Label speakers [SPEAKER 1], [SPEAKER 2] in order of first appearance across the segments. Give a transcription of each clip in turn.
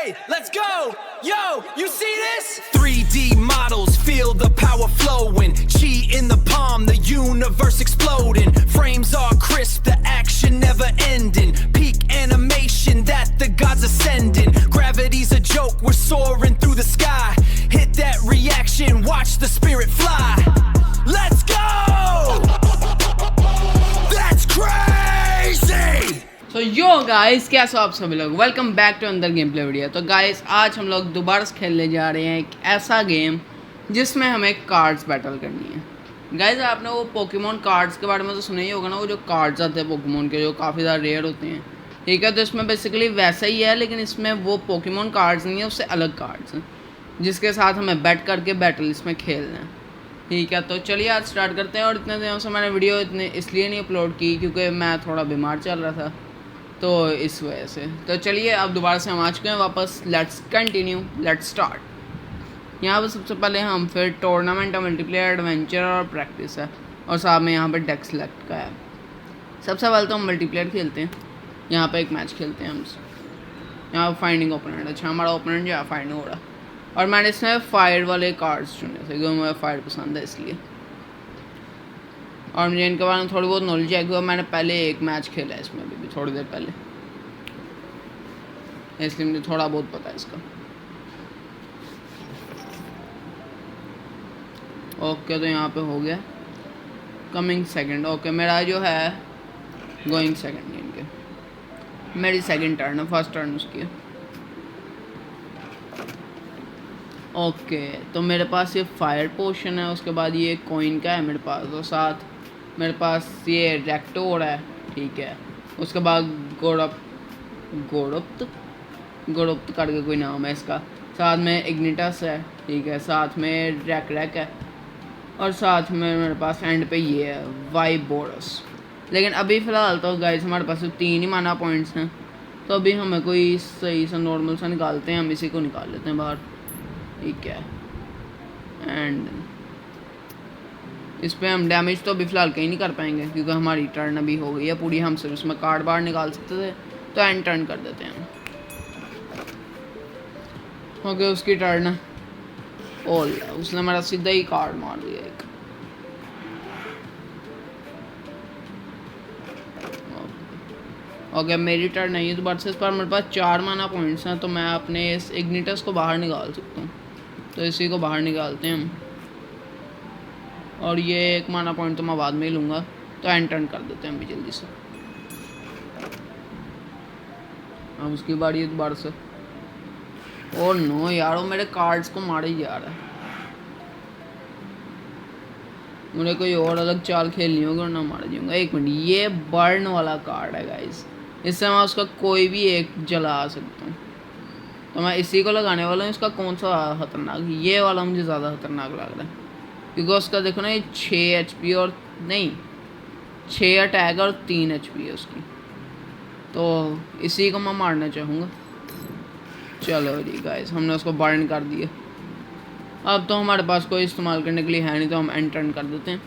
[SPEAKER 1] Hey, let's go! Yo, you see this? 3D models, feel the power flowing. Chi in the palm, the universe exploding. Frames are crisp, the action never ending. Peak animation that the gods are sending. Gravity's a joke, we're soaring through the sky. Hit that reaction, watch the spirit fly. Let's go! That's crazy!
[SPEAKER 2] तो yo guys, कैसे हो आप सभी लोग। Welcome back to अंदर game play video. तो guys आज हम लोग दोबारा से खेलने जा रहे हैं एक ऐसा गेम जिसमें हमें कार्ड्स बैटल करनी है। गाइस आपने वो पोकेमोन कार्ड्स के बारे में तो सुना ही होगा ना, वो जो कार्ड्स आते हैं पोकेमोन के जो काफ़ी ज़्यादा रेयर होते हैं, ठीक है। तो इसमें बेसिकली वैसा ही है, लेकिन इसमें वो पोकेमोन कार्ड्स नहीं है, उससे अलग कार्ड्स हैं जिसके साथ हमें बैट करके बैटल इसमें खेलना है, ठीक है। तो चलिए आज स्टार्ट करते हैं। और इतने दिनों से मैंने वीडियो इसलिए नहीं अपलोड की क्योंकि मैं थोड़ा बीमार चल रहा था, तो इस वजह से। तो चलिए अब दोबारा से हम आ चुके हैं वापस। Let's continue, let's start. यहाँ पर सबसे पहले हम फिर टूर्नामेंट, मल्टीप्लेयर, एडवेंचर और प्रैक्टिस है, और साथ में यहाँ पर डेक सेलेक्ट का है। सबसे पहले तो हम मल्टीप्लेयर खेलते हैं। यहाँ पे एक मैच खेलते हैं हम। यहाँ पर फाइंडिंग ओपोनेंट, अच्छा हमारा ओपोनेंट जो है फाइंडिंग हो रहा। और मैंने इसमें फायर वाले कार्ड्स चुने थे क्योंकि मुझे फायर पसंद है इसलिए, और मुझे इनके बारे में थोड़ी बहुत नॉलेज है क्योंकि मैंने पहले एक मैच खेला है इसमें भी थोड़ी देर पहले, इसलिए मुझे थोड़ा बहुत पता है इसका। ओके तो यहाँ पे हो गया कमिंग सेकंड। ओके मेरा जो है गोइंग सेकंड, इनके मेरी सेकंड टर्न है, फर्स्ट टर्न उसकी है। ओके तो मेरे पास ये फायर पोशन है, उसके बाद ये कॉइन का है मेरे पास, और साथ मेरे पास ये रेक्टोर है, ठीक है। उसके बाद गोड़ुप्त करके कोई नाम है इसका, साथ में इग्निटस है, ठीक है। साथ में रैक है, और साथ में मेरे पास एंड पे ये है वाइबोरस। लेकिन अभी फ़िलहाल तो गाइस हमारे पास 3 ही माना पॉइंट्स हैं, तो अभी हमें कोई सही सा नॉर्मल सा निकालते हैं। हम इसी को निकाल लेते हैं बाहर, ठीक है। एंड इस पर हम डैमेज तो अभी फ़िलहाल कहीं नहीं कर पाएंगे क्योंकि हमारी टर्न अभी हो गई है पूरी। हम सिर्फ उसमें कार्ड बाहर निकाल सकते थे, तो एंड टर्न कर देते हैं। ओके उसकी टर्न है। ओल उसने मेरा सीधा ही कार्ड मार दिया एक। ओके मेरी टर्न है ये दोबारा से। इस पर मेरे पास 4 माना पॉइंट्स हैं, तो मैं अपने इस इग्निटस को बाहर निकाल सकता हूँ, तो इसी को बाहर निकालते हैं हम। और ये 1 माना पॉइंट तो मैं बाद में ही लूँगा, तो एंड टर्न कर देते हैं हम भी जल्दी से। अब उसकी बारी है दोबारा से। और नो यार वो मेरे कार्ड्स को मारे ही जा रहा है। मुझे कोई और अलग चाल खेलनी होगी और ना मारा जाऊँगा। 1 मिनट, ये बर्न वाला कार्ड है गाइस, इससे मैं उसका कोई भी एक जला सकता हूँ, तो मैं इसी को लगाने वाला हूँ। इसका कौन सा खतरनाक, ये वाला मुझे ज़्यादा खतरनाक लग रहा है क्योंकि उसका देखो ना, ये 6 HP और नहीं 6 अटैक और 3 HP है उसकी, तो इसी को मैं मारना चाहूँगा। चलो जी गाइस हमने उसको बर्न कर दिया। अब तो हमारे पास कोई इस्तेमाल करने के लिए है नहीं, तो हम एंड टर्न कर देते हैं।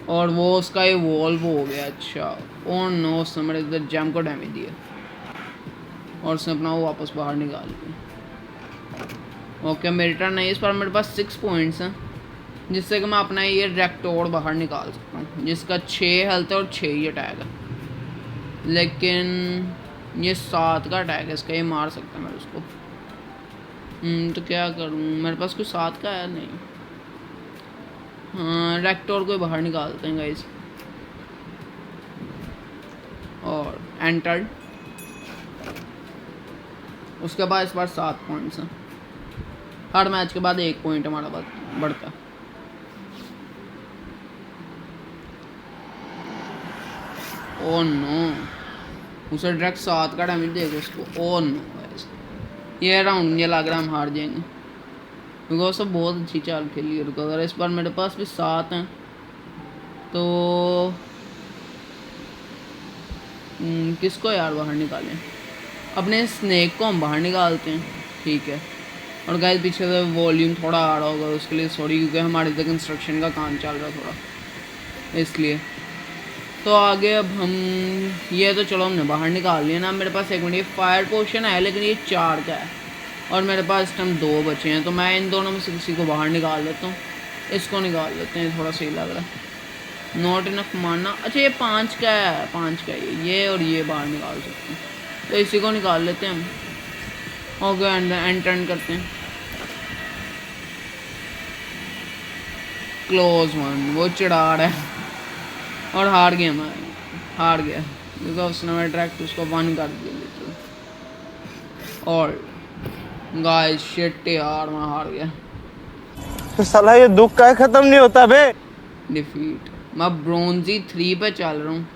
[SPEAKER 2] और वो उसका ये वॉल्व हो गया, अच्छा। और नो उसने मेरे इधर जैम को डैमेज दिया, और उसने अपना वो वापस बाहर निकाल दिया। ओके मेरी टर्न है। इस पर मेरे पास 6 पॉइंट्स हैं, जिससे कि मैं अपना ये रेक्टोर बाहर निकाल सकता हूँ, जिसका 6 हेल्थ है और 6 ही अटैक है। लेकिन ये 7 का अटैक है इसका, ये मार सकता है मैं उसको। तो क्या करूँ, मेरे पास कोई 7 का है नहीं। हाँ रेक्टोर को बाहर निकालते हैं गाइस, और एंटर्ड। उसके बाद इस बार 7 पॉइंट्स हैं। हर मैच के बाद 1 पॉइंट हमारा बढ़ता। ओह नो उसे डायरेक्ट 7 का डैमेज देगा उसको। ओह नो गाइस ये राउंड मुझे लग रहा है हम हार जाएंगे क्योंकि उसने बहुत अच्छी चाल खेली है। अगर इस बार मेरे पास भी 7 हैं, तो किसको यार बाहर निकालें। अपने स्नेक को हम बाहर निकालते हैं, ठीक है। और गाइस पीछे से वॉल्यूम थोड़ा आ रहा होगा, उसके लिए सॉरी क्योंकि हमारे इधर कंस्ट्रक्शन का काम चल रहा है थोड़ा, इसलिए। तो आगे अब हम ये तो चलो हमने बाहर निकाल लिया ना। मेरे पास एक मिनट, ये फायर पोशन है लेकिन ये 4 का है और मेरे पास इस टाइम 2 बचे हैं। तो मैं इन दोनों में से किसी को बाहर निकाल लेता हूँ। इसको निकाल लेते हैं, थोड़ा सही लग रहा है। नॉट इनफ मारना। अच्छा ये 5 का है, 5 का ये और ये बाहर निकाल सकते हैं, तो इसी को निकाल लेते हैं हम। ओके एंड टर्न करते हैं। क्लोज वन, वो चिढ़ा रहा है और हार गया। मैं हार गया क्योंकि उसने मेरा डायरेक्ट उसको 1 कर दिया लेकिन। और गाइस शिट यार, मैं हार गया।
[SPEAKER 3] तो साला ये दुख का खत्म नहीं होता बे।
[SPEAKER 2] डिफीट। मैं ब्रोंजी 3 पे चल रहा हूँ।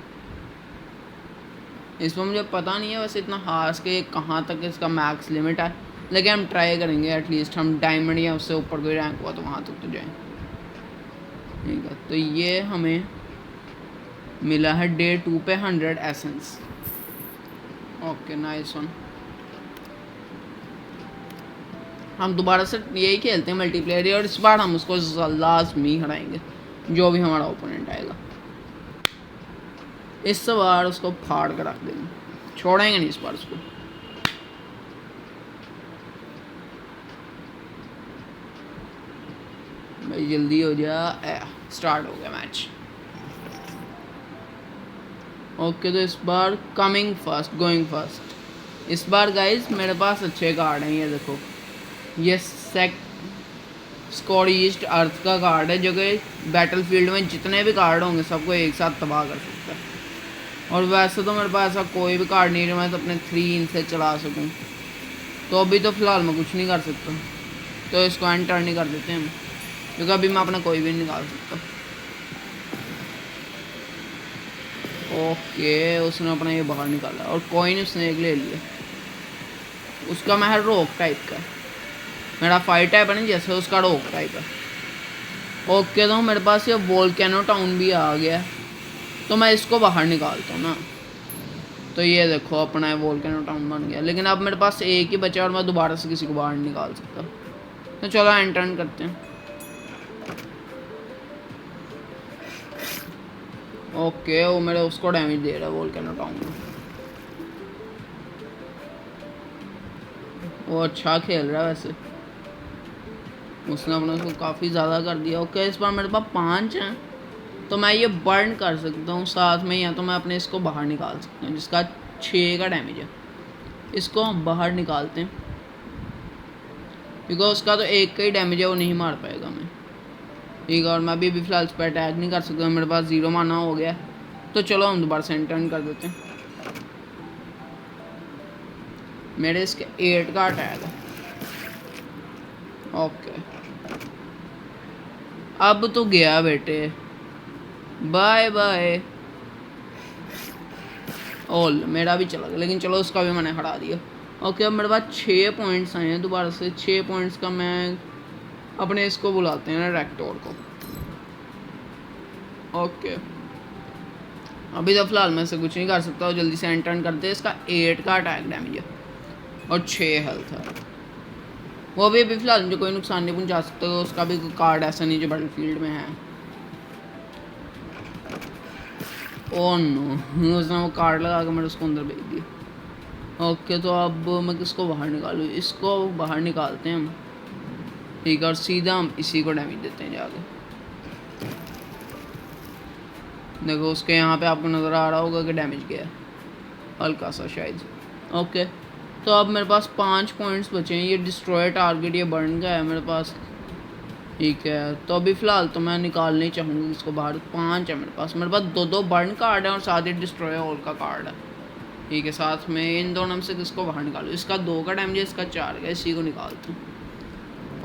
[SPEAKER 2] इसमें मुझे पता नहीं है वैसे इतना हार्स के कहाँ तक इसका मैक्स लिमिट है, लेकिन हम ट्राई करेंगे एटलीस्ट हम डायमंड या उससे ऊपर कोई रैंक हुआ तो वहाँ तक तो जाएँ। ठीक है, तो ये हमें मिला है डे 2 पे 100 एसेंस। Okay nice one. हम दोबारा से यही खेलते हैं मल्टीप्लेयर, और इस बार हम उसको लाजमी हराएंगे जो भी हमारा ओपोनेंट आएगा। इस बार उसको फाड़ कर रख देंगे, छोड़ेंगे नहीं इस बार उसको। भाई जल्दी हो जा। स्टार्ट हो गया मैच। ओके तो इस बार कमिंग फर्स्ट गोइंग फर्स्ट। इस बार गाइस मेरे पास अच्छे कार्ड हैं। ये देखो, ये स्कॉड ईस्ट अर्थ का कार्ड है जो कि बैटलफील्ड में जितने भी कार्ड होंगे सबको एक साथ तबाह कर सकता है। और वैसे तो मेरे पास ऐसा कोई भी कार्ड नहीं है जो मैं तो अपने 3 इनसे चला सकूं, तो अभी तो फ़िलहाल मैं कुछ नहीं कर सकता। तो इसको एंड टर्न नहीं कर देते हम, क्योंकि अभी मैं अपना कोई भी नहीं निकाल सकता। ओके उसने अपना ये बाहर निकाला और कॉइन उसने एक ले लिया। उसका मैं रोक टाइप का, मेरा फाइट टाइप है ना जैसे, उसका रोक टाइप है। ओके तो मेरे पास ये वोल्केनो टाउन भी आ गया, तो मैं इसको बाहर निकालता हूँ ना। तो ये देखो अपना वोल्केनो टाउन बन गया, लेकिन अब मेरे पास एक ही बचा और मैं दोबारा से किसी को बाहर नहीं निकाल सकता। तो चलो एंड टर्न करते हैं। ओके वो मेरे उसको डैमेज दे रहा है वोल्केनो टाउन में। वो अच्छा खेल रहा है वैसे, उसने अपने उसको काफ़ी ज़्यादा कर दिया। ओके इस बार मेरे पास 5 हैं, तो मैं ये बर्न कर सकता हूँ साथ में, या तो मैं अपने इसको बाहर निकाल सकता हूँ जिसका 6 का डैमेज है। इसको हम बाहर निकालते हैं क्योंकि उसका तो 1 का ही डैमेज है, वो नहीं मार पाएगा मैं। ठीक है, और मैं भी फ़िलहाल इस पर अटैक नहीं कर सकता, मेरे पास 0 माना हो गया। तो चलो हम दोबारा से टर्न कर देते हैं। मेरे इसके 8 का अटैक है। ओके अब तो गया बेटे, बाय बाय। ओल मेरा भी चला गया, लेकिन चलो उसका भी मैंने हरा दिया। ओके अब मेरे पास 6 पॉइंट्स आए हैं दोबारा से। 6 पॉइंट्स का मैं अपने इसको बुलाते हैं ना रेक्टोर को। ओके अभी तो फिलहाल मैं से कुछ नहीं कर सकता, जल्दी से एंड टर्न करते हैं। इसका 8 का अटैक डैमेज है और 6 हेल्थ है। वो भी अभी फिलहाल मुझे कोई नुकसान नहीं पहुंचा सकता, तो उसका भी कोई कार्ड ऐसा नहीं जो बैटलफील्ड में है। ओह नो, उसने वो कार्ड लगा के मेरे उसको अंदर भेज दिया। ओके तो अब मैं किसको बाहर निकालूँ? इसको बाहर निकालते हैं हम। ठीक है, और सीधा हम इसी को डैमेज देते हैं जाके। देखो उसके यहाँ पे आपको नज़र आ रहा होगा कि डैमेज गया है हल्का सा शायद। ओके तो अब मेरे पास 5 पॉइंट्स बचे हैं। ये डिस्ट्रॉय टारगेट ये बर्न का है मेरे पास। ठीक है तो अभी फ़िलहाल तो मैं निकालना ही चाहूँगी इसको बाहर। 5 है मेरे पास 2 बर्न कार्ड है और साथ ही डिस्ट्रॉय ऑल का कार्ड है। ठीक है, साथ में इन दोनों में से किसको बाहर निकालूँ? इसका 2 का डैमेज है, इसका 4 का, इसी को निकालते हैं।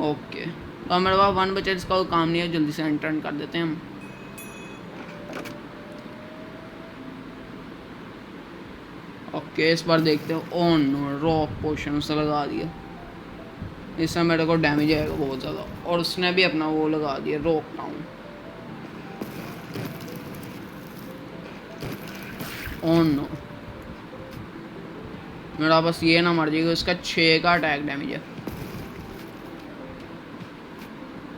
[SPEAKER 2] ओके तो मेरे पास 1 बचा, इसका कोई काम नहीं है, जल्दी से एंड टर्न कर देते हैं हम। ओके इस बार देखते हो। ऑन रॉक पोशन उसने लगा दिया, इससे मेरे को डैमेज आएगा बहुत ज़्यादा। और उसने भी अपना वो लगा दिया रॉक टाउन। ऑन नो, मेरा बस ये ना मर जाएगा। इसका 6 का अटैक डैमेज है।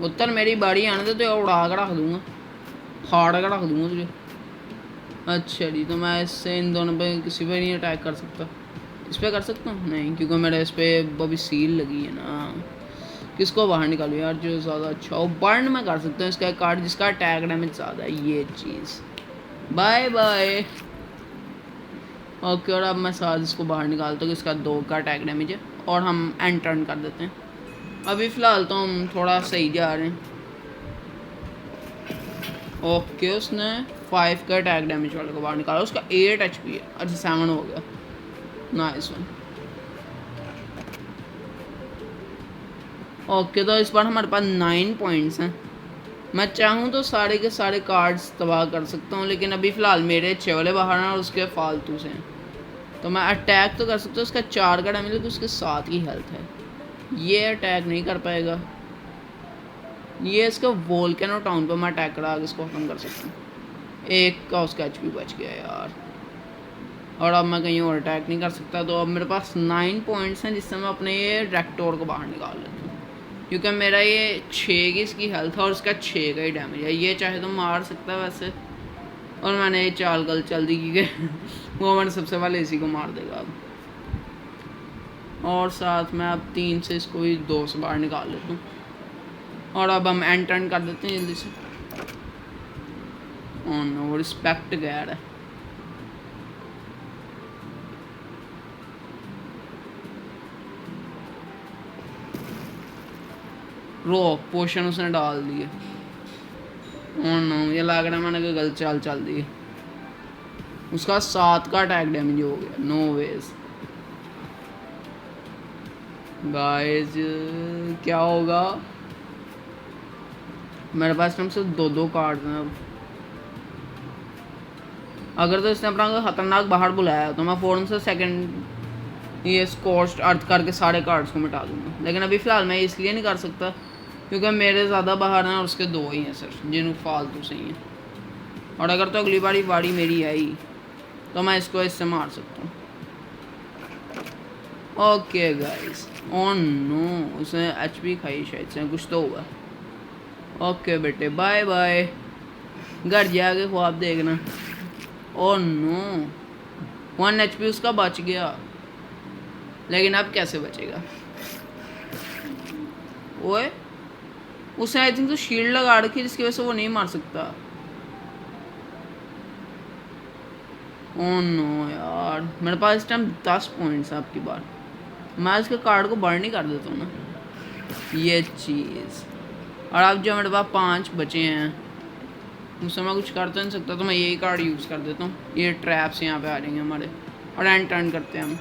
[SPEAKER 2] उत्तर मेरी बारी आने दे, तो उड़ा कर रख दूँगा, फाड़ कर रख दूँगा तुझे। अच्छा जी, तो मैं इससे इन दोनों पे किसी पे नहीं अटैक कर सकता? इस पे कर सकता हूँ? नहीं, क्योंकि मेरे इस पे अभी सील लगी है ना। किसको बाहर निकालूँ यार जो ज़्यादा अच्छा हो? बर्न मैं कर सकता हूँ इसका कार्ड जिसका अटैक डैमेज ज़्यादा है, ये चीज़। Bye bye. ओके, और अब मैं साथ इसको बाहर निकालता हूँ, इसका 2 का अटैक डैमेज है, और हम एंड टर्न कर देते हैं। अभी फ़िलहाल तो हम थोड़ा सही जा रहे हैं। ओके, उसने 5 का अटैक डैमेज वाले को बाहर निकाला, उसका 8 HP है। अच्छा 7 हो गया, नाइस वन। ओके, तो इस बार हमारे पास 9 पॉइंट्स हैं। मैं चाहूँ तो सारे के सारे कार्ड्स तबाह कर सकता हूँ, लेकिन अभी फ़िलहाल मेरे 6 वाले बाहर हैं और उसके फालतू से हैं। तो मैं अटैक तो कर सकता हूँ, उसका 4 का डैमेज है तो उसके 7 की हेल्थ है। ये अटैक नहीं कर पाएगा। ये इसका वोल्केनो टाउन पर मैं अटैक करा के इसको ख़त्म कर सकता हूँ। 1 का उसका HP बच गया यार, और अब मैं कहीं और अटैक नहीं कर सकता। तो अब मेरे पास 9 पॉइंट्स हैं, जिससे मैं अपने ये रेक्टोर को बाहर निकाल लेता हूँ, क्योंकि मेरा ये 6 की इसकी हेल्थ है और इसका 6 का ही डैमेज है। ये चाहे तो मार सकता है वैसे, और मैंने ये चाल गल चल दी क्योंकि वो मैंने सबसे पहले इसी को मार देगा अब। और साथ में अब 3 से इसको भी 2 से बाहर निकाल लेता हूँ, और अब हम एंड टर्न कर देते हैं जल्दी से। ओह नो, वो रिस्पेक्ट गया है। रॉक पोशन उसने डाल दिए। ओह नो, ये लग रहा है मैंने कोई गलत चाल चल दी। उसका 7 का अटैक डैमेज हो गया। नो वेज गाइस, क्या होगा? मेरे पास टाइम से 2 कार्ड हैं अब। अगर तो इसने अपना खतरनाक बाहर बुलाया तो मैं फ़ौरन से सेकंड ये स्कॉर्च्ड अर्थ करके सारे कार्ड्स को मिटा दूंगा, लेकिन अभी फ़िलहाल मैं इसलिए नहीं कर सकता क्योंकि मेरे ज़्यादा बाहर हैं और उसके 2 ही हैं सिर्फ, जिन्हें फालतू से ही हैं। और अगर तो अगली बारी मेरी आई तो मैं इसको इससे मार सकता हूँ। ओके गाइस, ओह नो, उसने HP खाई शायद से, कुछ तो हुआ। ओके बेटे, बाय बाय, घर जाके ख्वाब देखना। ओह नो, 1 HP उसका बच गया, लेकिन अब कैसे बचेगा? ओए, उसने आई थिंक तो शील्ड लगा रखी जिसकी वजह से वो नहीं मार सकता। ओह नो यार, मेरे पास इस टाइम 10 पॉइंट्स है। आपकी बार मैं इसके कार्ड को बर्न नहीं कर देता हूँ ना, ये चीज़। और अब जो मेरे पास 5 बचे हैं उससे मैं कुछ कर तो नहीं सकता, तो मैं यही कार्ड यूज़ कर देता हूँ। ये ट्रैप्स यहाँ पे आ जाएंगे हमारे, और एंड टर्न करते हैं हम।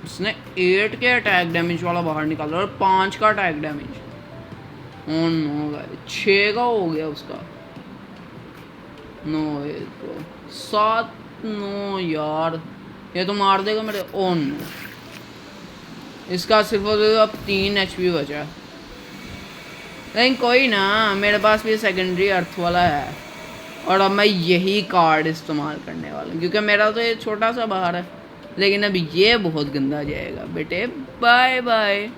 [SPEAKER 2] उसने 8 के अटैक डैमेज वाला बाहर निकाला और 5 का attack damage. Oh no guys, 6 का हो गया उसका। नो, 7, नो यार, ये तो मार देगा मेरे। ओह नो, इसका सिर्फ अब 3 HP बचा है, लेकिन कोई ना, मेरे पास भी सेकेंडरी अर्थ वाला है, और अब मैं यही कार्ड इस्तेमाल करने वाला हूँ क्योंकि मेरा तो ये छोटा सा बाहर है, लेकिन अब ये बहुत गंदा जाएगा बेटे। बाय बाय,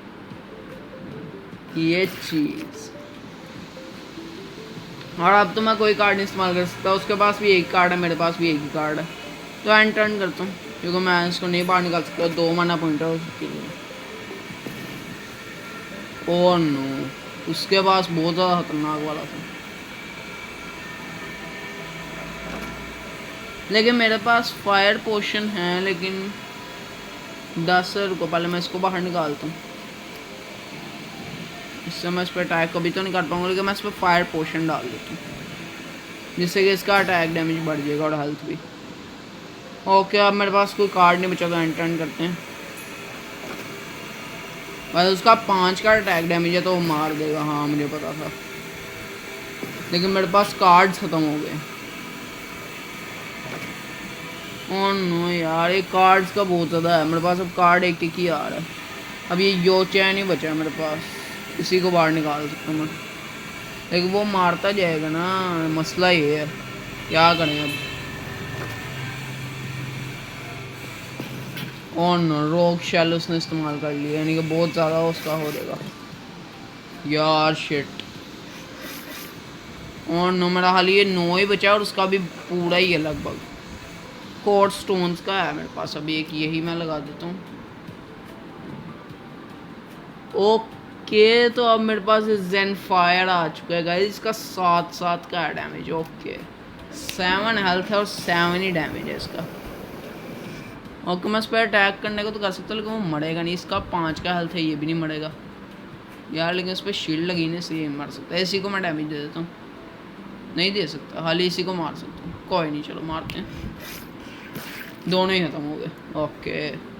[SPEAKER 2] ये चीज़। और अब तो मैं कोई कार्ड नहीं इस्तेमाल कर सकता, उसके पास भी एक कार्ड है, मेरे पास भी एक ही कार्ड है, तो एंड टर्न करता हूँ क्योंकि मैं इसको नहीं बाहर निकाल सकता। 2 माना पॉइंटर हो सकती है। ओह नो, उसके पास बहुत ज़्यादा खतरनाक वाला था, लेकिन मेरे पास फायर पोशन है। लेकिन 10 रुको, पहले मैं इसको बाहर निकालता हूँ। इससे मैं इस पर अटैक कभी तो नहीं कर पाऊंगा, लेकिन मैं इस पर फायर पोशन डाल देता हूँ जिससे कि इसका अटैक डैमेज बढ़ जाएगा और हेल्थ भी। ओके, अब मेरे पास कोई कार्ड नहीं बचा, तो एंड टर्न करते हैं। बस उसका 5 का अटैक डैमेज है तो वो मार देगा, हाँ मुझे पता था, लेकिन मेरे पास कार्ड्स ख़त्म हो गए। ओह नो यार, ये कार्ड्स का बहुत ज़्यादा है मेरे पास, अब कार्ड एक ही आ रहा है। अब ये यो चैन ही बचा है मेरे पास, इसी को बाहर निकाल सकता हूँ मैं, लेकिन वो मारता जाएगा ना, मसला ये है, क्या करें अब। ओह नो, रॉक शेल उसने इस्तेमाल कर लिया, यानी कि बहुत ज़्यादा उसका हो जाएगा। यार शिट। और नो, मेरा हाल ये 9 ही बचा और उसका भी पूरा ही है लगभग। कोड स्टोन्स का है मेरे पास अभी एक, यही मैं लगा देता हूँ। ओके तो अब मेरे पास जेन फायर आ चुका है गाइस, इसका 7 का है डैमेज। ओके 7 हेल्थ है और 7 ही डैमेज है इसका। ओके मैं इस पर अटैक करने को तो कर सकता हूँ लेकिन वो मरेगा नहीं। इसका 5 का हेल्थ है, ये भी नहीं मरेगा यार, लेकिन उस पर शील्ड लगीने से ये मर सकता है। इसी को मैं डैमेज दे देता हूँ, नहीं दे सकता, हाली इसी को मार सकता हूँ। कोई नहीं चलो मारते हैं, दोनों ही खत्म हो गए। ओके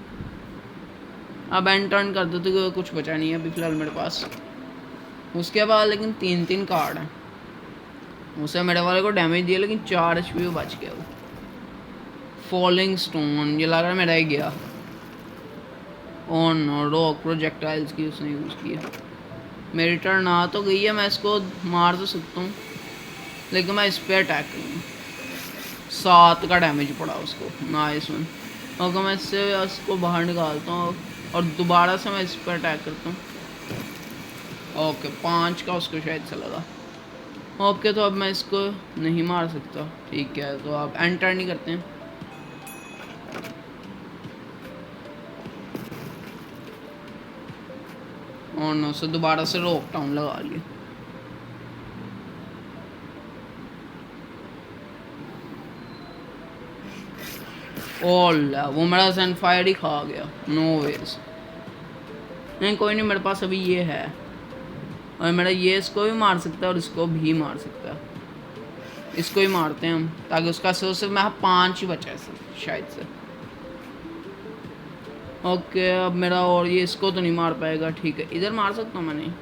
[SPEAKER 2] अब एंड टर्न कर दो तो कुछ बचा नहीं है अभी फ़िलहाल मेरे पास। उसके बाद लेकिन 3 कार्ड हैं। उसे मेरे वाले को डैमेज दिया लेकिन 4 HP बच गया वो। फॉलिंग स्टोन, ये लग रहा है मेरा ही गया। ऑन रॉक प्रोजेक्टाइल्स की उसने यूज़ किया। मेरी टर्न आ तो गई है, मैं इसको मार तो सकता हूँ लेकिन मैं इस पर अटैक करूँगा। 7 का डैमेज पड़ा उसको, नाइस वन। ओके मैं इससे इसको बाहर निकालता हूँ और दोबारा से मैं इस पर अटैक करता हूँ। ओके 5 का उसको शायद से लगा। ओके तो अब मैं इसको नहीं मार सकता, ठीक है तो आप एंड टर्न नहीं करते हैं। और नो से दोबारा से रॉक टाउन लगा लिए। वो मेरा सन फायर ही खा गया। नो वेज, नहीं कोई नहीं, मेरे पास अभी ये है और मेरा ये इसको भी मार सकता है और इसको भी मार सकता है। इसको ही मारते हैं हम ताकि उसका सिर्फ मैं 5 ही बचा है सर शायद से। ओके अब मेरा और ये इसको तो नहीं मार पाएगा, ठीक है इधर मार सकता हूँ मैं, नहीं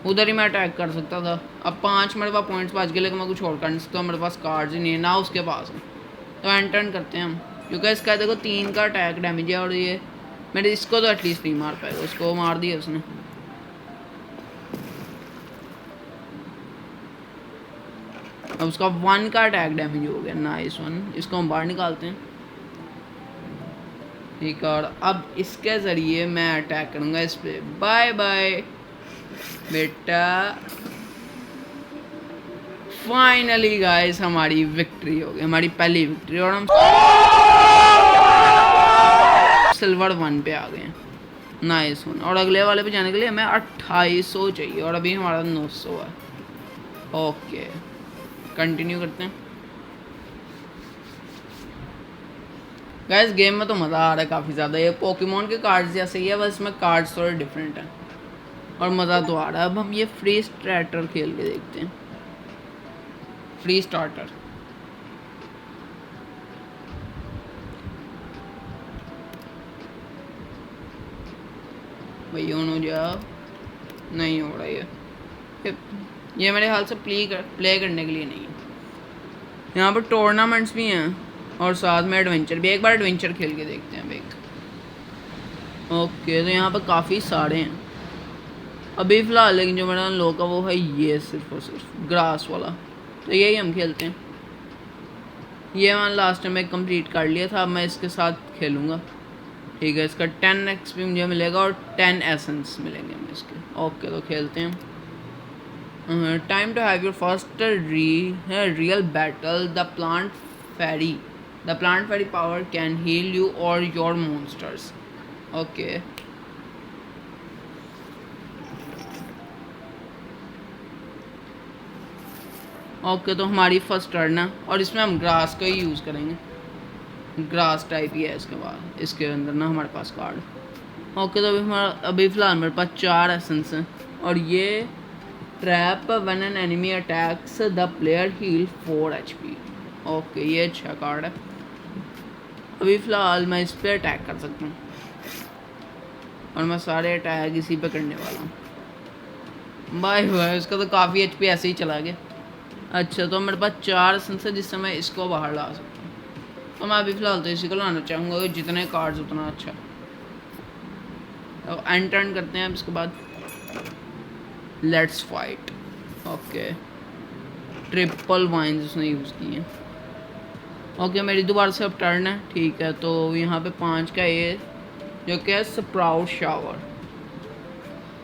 [SPEAKER 2] उधर ही मैं अटैक कर सकता था। अब 5 मेरे पास पॉइंट्स बच गए लेकिन मैं कुछ और कर नहीं सकता, मेरे पास कार्ड्स ही नहीं है ना उसके पास है। तो एंड टर्न करते हैं हम, क्योंकि इसका देखो 3 का अटैक डैमेज है और ये मेरे इसको तो एटलीस्ट नहीं मार पाएगा। उसको मार दिया उसने। अब उसका 1 का अटैक डैमेज हो गया, नाइस वन। इसको हम बाहर निकालते हैं, ठीक है। और अब इसके ज़रिए मैं अटैक करूँगा इस पर। बाय बाय बेटा। फाइनली गाइस हमारी विक्ट्री हो गई, हमारी पहली विक्ट्री, और हम सिल्वर 1 पे आ गए हैं, नाइस वन। और अगले वाले पे जाने के लिए हमें 2800 चाहिए और अभी हमारा 900 है। ओके कंटिन्यू करते हैं गाइस। गेम में तो मज़ा आ रहा है काफ़ी ज़्यादा। ये पोकेमोन के कार्ड्स जैसे ही है, बस इसमें कार्ड्स थोड़े डिफरेंट हैं और मज़ा तो आ रहा है। अब हम ये फ्री स्टार्टर खेल के देखते हैं। फ्री स्टार्टर भाई ऑन हो जाओ, नहीं हो रहा ये मेरे हाल से प्ले करने के लिए नहीं है। यहाँ पर टूर्नामेंट्स भी हैं और साथ में एडवेंचर भी। एक बार एडवेंचर खेल के देखते हैं एक। ओके तो यहाँ पर काफ़ी सारे हैं अभी फ़िलहाल, लेकिन जो मेरा लोग का वो है ये सिर्फ और सिर्फ ग्रास वाला, तो यही हम खेलते हैं। ये मैंने लास्ट टाइम में कंप्लीट कर लिया था, अब मैं इसके साथ खेलूँगा, ठीक है। इसका 10 XP मुझे मिलेगा और 10 एसेंस मिलेंगे हमें इसके। ओके तो खेलते हैं। Time to have your first real battle. The plant fairy power can heal you or your monsters. Okay okay तो हमारी फर्स्ट टर्न है और इसमें हम ग्रास का ही यूज़ करेंगे। ग्रास टाइप ही है इसके बाद, इसके अंदर ना हमारे पास कार्ड। ओके तो अभी फ़िलहाल मेरे पास 4 एसेंस हैं और ये trap when an enemy attacks the player heal 4 HP। Okay ये अच्छा कार्ड है। अभी फ़िलहाल मैं इस पर अटैक कर सकता हूँ और मैं सारे अटैक इसी पे करने वाला हूँ। बाय बाय, उसका तो काफ़ी HP ऐसे ही चला गया। अच्छा तो मेरे पास 4 एसेंस है जिससे मैं इसको बाहर ला सकता हूँ, तो मैं अभी फ़िलहाल तो इसी को लाना चाहूँगा, जितने कार्ड्स उतना अच्छा। तो एंड टर्न करते हैं अब इसके बाद। Let's fight. Okay triple vines उसने यूज़ की हैं। ओके मेरी दोबारा से अब टर्न है, ठीक है। तो यहाँ पे 5 का ये जो कि है sprout shower.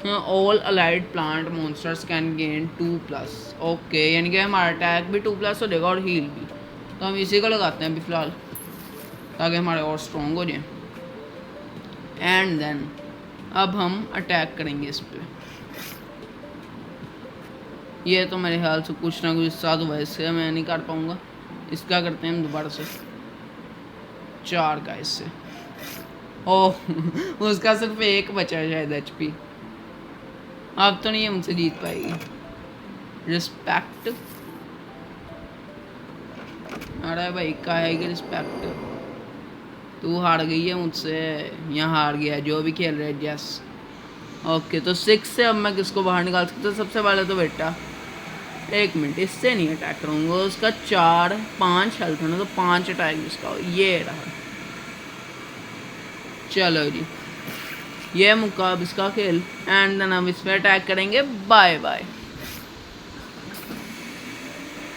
[SPEAKER 2] All allied plant monsters can gain 2+। Okay, यानी कि हमारा अटैक भी 2+ हो जाएगा और हील भी। तो हम इसी को लगाते हैं अभी फ़िलहाल, ताकि हमारे और स्ट्रॉन्ग हो जाए। एंड देन अब हम अटैक करेंगे इस पर। ये तो मेरे ख्याल से कुछ ना कुछ साथ हुआ, इससे मैं नहीं कर पाऊँगा। इसका करते हैं हम दोबारा से 4 का इससे। ओह उसका सिर्फ 1 बचा है शायद HP। अब तो नहीं है मुझसे जीत पाएगी। रिस्पेक्ट, अरे भाई का है कि रिस्पेक्ट, तू हार गई है मुझसे, यहाँ हार गया जो भी खेल रहे हैं। यस ओके, तो 6 से अब मैं किसको बाहर निकाल सकता हूँ? सबसे पहले तो बेटा 1 मिनट, इससे नहीं अटैक करूँगा। उसका 4-5 हेल्थ है ना, तो 5 अटैक इसका ये रहा। चलो जी, ये मुक्का अब इसका खेल। एंड देन हम इस पर अटैक करेंगे। Bye bye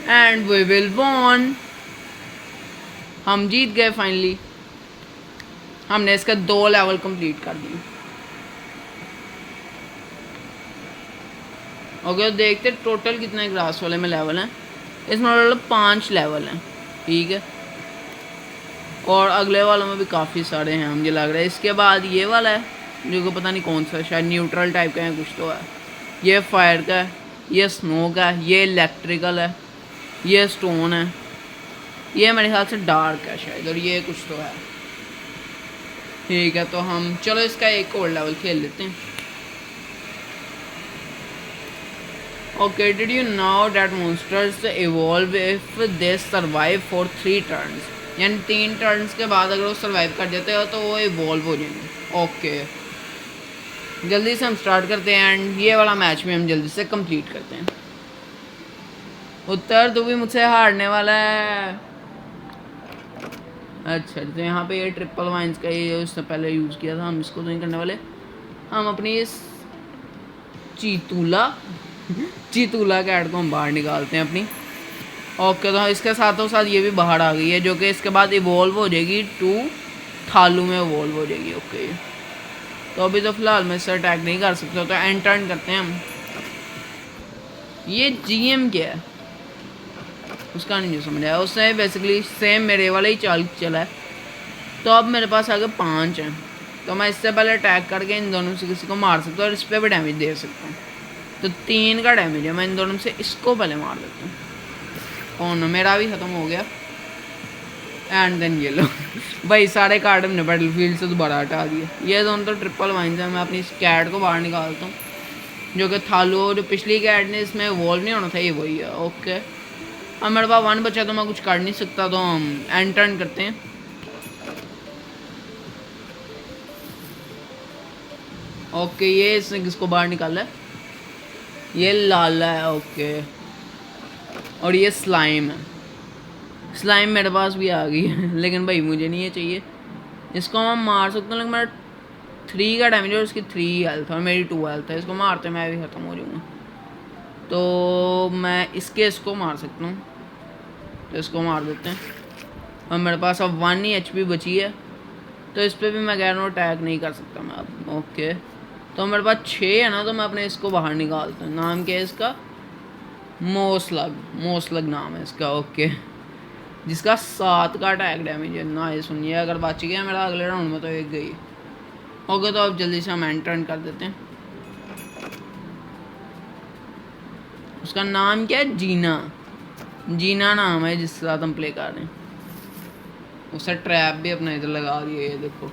[SPEAKER 2] and we will won. हम जीत गए फाइनली। हमने इसका 2 लेवल कंप्लीट कर दिए। ओके, तो देखते टोटल कितने ग्रास वाले में लेवल हैं। इसमें टोटल 5 लेवल हैं, ठीक है। और अगले वालों में भी काफ़ी सारे हैं मुझे लग रहा है। इसके बाद ये वाला है जो को पता नहीं कौन सा, शायद न्यूट्रल टाइप का है कुछ तो है। ये फायर का है, ये स्नो का है, ये इलेक्ट्रिकल है, ये स्टोन है, ये मेरे ख्याल से डार्क है शायद, और ये कुछ तो है, ठीक है। तो हम चलो इसका एक और लेवल खेल लेते हैं। Okay, did you know that monsters evolve if they survive for 3 turns, यानी 3 टर्न्स के बाद अगर वो सर्वाइव कर जाते हो तो वो इवॉल्व हो जाएंगे। ओके, जल्दी से हम स्टार्ट करते हैं एंड ये वाला मैच भी हम जल्दी से कंप्लीट करते हैं। उत्तर तू भी मुझसे हारने वाला है। अच्छा, तो यहाँ पे ये ट्रिपल वाइन्स का ये उससे पहले यूज़ किया था, हम इसको तो नहीं करने वाले। हम अपनी इस चीतूला कैट को हम बाहर निकालते हैं अपनी। ओके, तो इसके साथों साथ ये भी बाहर आ गई है, जो कि इसके बाद इवॉल्व हो जाएगी 2 थालू में इवॉल्व हो जाएगी। ओके, तो अभी तो फिलहाल मैं इससे अटैक नहीं कर सकता, तो एंड टर्न करते हैं हम। ये GM क्या है उसका नहीं जो समझ आया। उससे बेसिकली सेम मेरे वाला ही चाल चला है। तो अब मेरे पास आगे 5 हैं, तो मैं इससे पहले अटैक करके इन दोनों से किसी को मार सकता हूँ और इस पर भी डैमेज दे सकता हूँ। तो 3 का डैमेज है, मैं इन दोनों से इसको पहले मार देता हूँ। कौन, मेरा भी ख़त्म हो गया। एंड देन ये लो भाई सारे कार्ड हमने बैटलफील्ड से दोबारा हटा दिए। ये दोनों तो ट्रिपल वाइन्स हैं। मैं अपनी इस कैट को बाहर निकालता हूँ, जो कि थालू, जो पिछली कैट ने इसमें वॉल्व नहीं होना था, ये वही है। ओके, अब मेरे पास 1 बचा तो मैं कुछ कर नहीं सकता, तो हम एंड टर्न करते हैं। ओके, ये इसने किसको बाहर निकाला है? ये लाला है। ओके, और ये स्लाइम है। स्लाइम मेरे पास भी आ गई है, लेकिन भाई मुझे नहीं ये चाहिए। इसको हम मार सकते हैं, लेकिन मेरा 3 का डैमेज है, उसकी 3 हेल्थ और मेरी 2 हेल्थ है। इसको मारते मैं भी ख़त्म हो जाऊँगा, तो मैं इसको मार सकता हूँ। तो इसको मार देते हैं। और मेरे पास अब 1 ही HP बची है, तो इस पर भी मैं कह रहा हूँ अटैक नहीं कर सकता मैं अब। ओके, तो मेरे पास 6 है ना, तो मैं अपने इसको बाहर निकालता हूँ। नाम क्या है इसका? मोसलग नाम है इसका। ओके, जिसका 7 का अटैक डैमेज है ना। ये सुनिए, अगर बच गया मेरा अगले राउंड में तो एक गई। ओके, तो अब जल्दी से हम एंड टर्न कर देते हैं। उसका नाम क्या है? जीना नाम है जिसके साथ हम प्ले कर रहे हैं। उससे ट्रैप भी अपना इधर लगा दिया, ये देखो।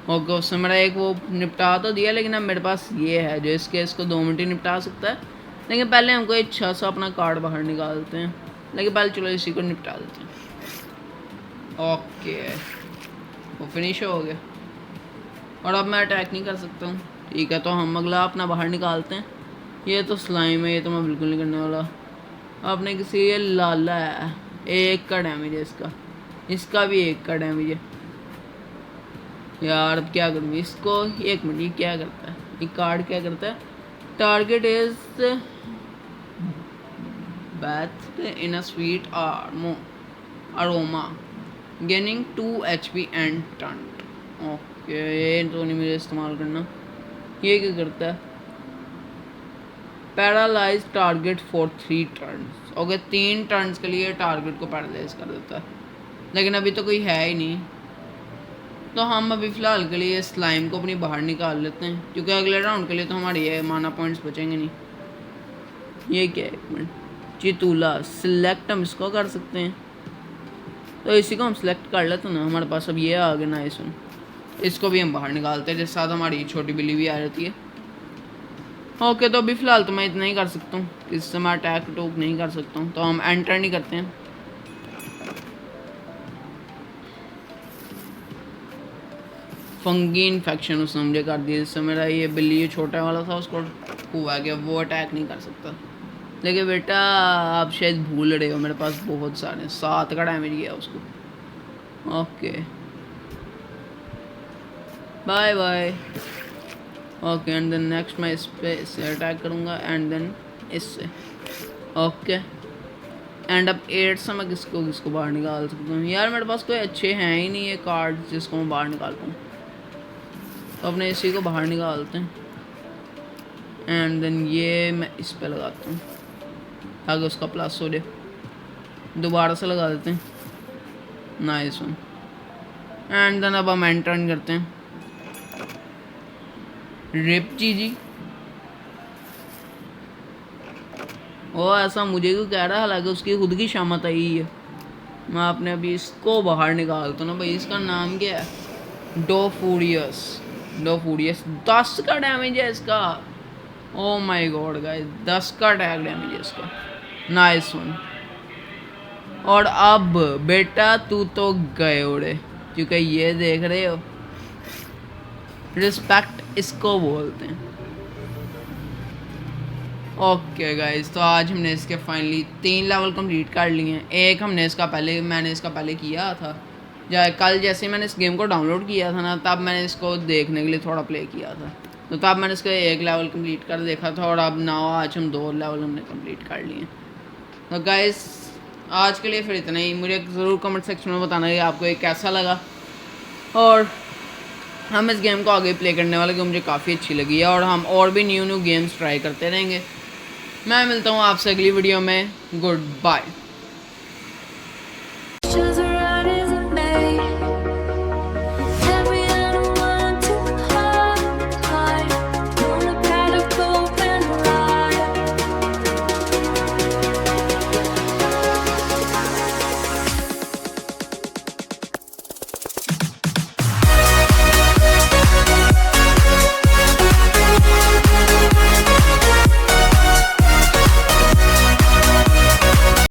[SPEAKER 2] ओके, उससे मेरा एक वो निपटा तो दिया, लेकिन अब मेरे पास ये है जो इसको 2 मिनट ही निपटा सकता है। लेकिन पहले हमको एक 6 सा अपना कार्ड बाहर निकालते हैं, लेकिन पहले चलो इसी को निपटा देते हैं। ओके, वो फिनिश हो गया और अब मैं अटैक नहीं कर सकता हूँ, ठीक है। तो हम अगला अपना बाहर निकालते हैं। ये तो स्लाइम है, ये तो मैं बिल्कुल नहीं करने वाला। आपने किसी, ये लाला है, 1 का डैमेज है इसका भी 1 का डैमेज है। यार अब क्या करूँ इसको? 1 मिनट, ये क्या करता है? ये कार्ड क्या करता है? Target is bathed in a sweet aroma, gaining 2 HP and turned. Okay, ये तो नहीं मुझे इस्तेमाल करना। ये क्या करता है? Paralyse target for 3 turns. Okay, 3 turns के लिए टारगेट को पैरालाइज कर देता है, लेकिन अभी तो कोई है ही नहीं, तो हम अभी फ़िलहाल के लिए स्लाइम को अपनी बाहर निकाल लेते हैं, क्योंकि अगले राउंड के लिए तो हमारे ये माना पॉइंट्स बचेंगे नहीं। ये क्या है? एक मिनट, चितूला सिलेक्ट हम इसको कर सकते हैं, तो इसी को हम सिलेक्ट कर लेते हैं ना। हमारे पास अब ये आ गया ना, इसको भी हम बाहर निकालते हैं, जिसके साथ हमारी छोटी बिल्ली भी आ जाती है। ओके, तो अभी फ़िलहाल तो मैं इतना ही कर सकता हूँ, इससे मैं अटैक टूक नहीं कर सकता हूँ, तो हम एंटर नहीं करते हैं। फंगी इन्फेक्शन उसने मुझे कर दिया, जिससे मेरा ये बिल्ली ये छोटा वाला था उसको हुआ कि वो अटैक नहीं कर सकता। लेकिन बेटा आप शायद भूल रहे हो, मेरे पास बहुत सारे 7 का डैमेज गया उसको। Okay, bye bye. Okay, and then next मैं इस पे इससे अटैक करूँगा, एंड देन इससे। ओके, एंड अब 8 से मैं किसको बाहर निकाल सकता हूँ? यार मेरे पास कोई अच्छे हैं ही नहीं ये कार्ड जिसको मैं बाहर निकाल पाऊँ, तो अपने इसी को बाहर निकालते हैं, एंड देन ये मैं इस पे लगाता हूँ ताकि उसका प्लस हो जाए। दोबारा से लगा देते हैं, नाइस वन। एंड देन अब हम एंटर करते हैं। रिप जी ओ, ऐसा मुझे क्यों कह रहा है? हालांकि उसकी खुद की शामत आई है। मैं आपने अभी इसको बाहर निकालता हूँ ना भाई। इसका नाम क्या है? डोफूरियस 10 का डैमेज है इसका। ओ माय गॉड गाइस, 10 का अटैक डैमेज है इसका। Nice one. और अब बेटा तू तो गए उड़े, क्योंकि ये देख रहे हो, रिस्पेक्ट इसको बोलते हैं। ओके गाइस, तो आज हमने इसके फाइनली 3 लेवल कंप्लीट कर लिए हैं। एक मैंने इसका पहले किया था, कल जैसे मैंने इस गेम को डाउनलोड किया था ना, तब मैंने इसको देखने के लिए थोड़ा प्ले किया था, तो तब मैंने इसका 1 लेवल कंप्लीट कर देखा था, और अब आज हम 2 लेवल हमने कंप्लीट कर लिए। तो गाइस आज के लिए फिर इतना ही। मुझे ज़रूर कमेंट सेक्शन में बताना कि आपको ये कैसा लगा, और हम इस गेम को आगे प्ले करने वाले, कि मुझे काफ़ी अच्छी लगी है, और हम और भी न्यू गेम्स ट्राई करते रहेंगे। मैं मिलता हूँ आपसे अगली वीडियो में। Good bye.